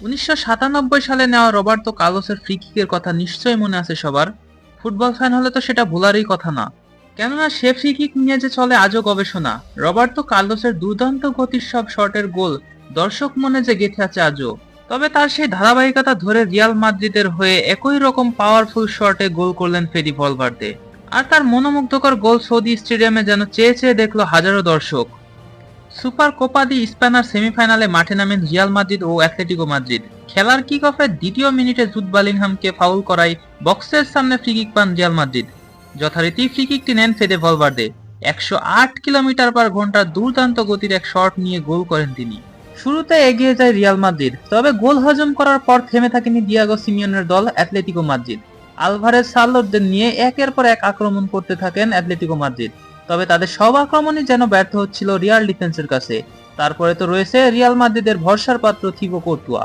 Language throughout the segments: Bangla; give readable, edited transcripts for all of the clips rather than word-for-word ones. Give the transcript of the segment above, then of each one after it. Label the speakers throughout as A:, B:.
A: 1997 সালে নেওয়া রবার্তো কার্লোসের ফ্রি কিকের কথা নিশ্চয়ই মনে আছে সবার। ফুটবল ফ্যান হলে তো সেটা ভোলারই কথা না, কেননা সে ফ্রি কিক নিয়ে যে চলে আজও গবেষণা। রবার্তো কার্লোসের দুর্দান্ত গতির সব শটের গোল দর্শক মনে যে গেঁথে আছে আজও। তবে তার সেই ধারাবাহিকতা ধরে রিয়াল মাদ্রিদের হয়ে একই রকম পাওয়ারফুল শটে গোল করলেন ফেডি ভলভার্দে। আর তার মনোমুগ্ধকর গোল সৌদি স্টেডিয়ামে যেন চেয়ে চেয়ে দেখলো হাজারো দর্শক। সুপার কোপা দি স্পেনার সেমিফাইনালে মাঠে নামেন রিয়াল মাদ্রিদ ও অ্যাটলেটিকো মাদ্রিদ। খেলার কিক অফের দ্বিতীয় মিনিটে জুড বেলিংহামকে ফাউল করায় বক্সের সামনে ফ্রি কিক পান রিয়াল মাদ্রিদ। যথারীতি ফ্রি কিকটি নেন ফেদে ভলভার্দে। 108 কিলোমিটার পার ঘন্টার দুর্দান্ত গতির এক শট নিয়ে গোল করেন তিনি। শুরুতে এগিয়ে যায় রিয়াল মাদ্রিদ, তবে গোল হজম করার পর থেমে থাকেনি দিয়াগো সিমিওনের দল অ্যাটলেটিকো মাদ্রিদ। আলভারেজ সার্লোটদের নিয়ে একের পর এক আক্রমণ করতে থাকেন অ্যাটলেটিকো মাদ্রিদ। তবে তাদের সব আক্রমণই যেন ব্যর্থ হচ্ছিল রিয়াল ডিফেন্সের কাছে। তারপরে তো রয়েছে রিয়াল মাদ্রিদের ভরসার পাত্র থিবো কোর্তুয়া।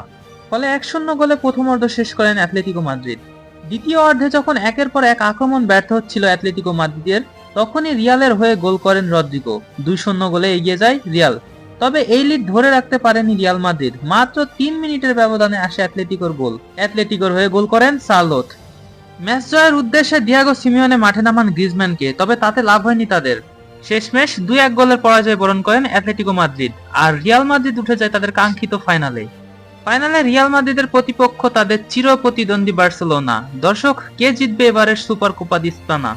A: ফলে 1-0 গোলে প্রথম অর্ধ শেষ করেন অ্যাটলেটিকো মাদ্রিদ। দ্বিতীয় অর্ধে যখন একের পর এক আক্রমণ ব্যর্থ হচ্ছিল অ্যাটলেটিকো মাদ্রিদের, তখনই রিয়ালের হয়ে গোল করেন রদ্রিগো। 2-0 গোলে এগিয়ে যায় রিয়াল। তবে এই লিড ধরে রাখতে পারেনি রিয়াল মাদ্রিদ। মাত্র 3 মিনিটের ব্যবধানে আসে অ্যাটলেটিকোর গোল। অ্যাটলেটিকোর হয়ে গোল করেন সার্লোট। ম্যাচ জয়ের উদ্দেশ্যে দিয়াগো সিমিওনে মাঠে নামান গ্রিজম্যানকে, তবে তাতে লাভ হয়নি তাদের। শেষমেশ 2-1 গোলের পরাজয় বরণ করেন অ্যাটলেটিকো মাদ্রিদ, আর রিয়াল মাদ্রিদ উঠে যায় তাদের কাঙ্ক্ষিত ফাইনালে। রিয়াল মাদ্রিদের প্রতিপক্ষ তাদের চির প্রতিদ্বন্দ্বী বার্সেলোনা। দর্শক, কে জিতবে এবারের সুপার কোপা দি স্পানা?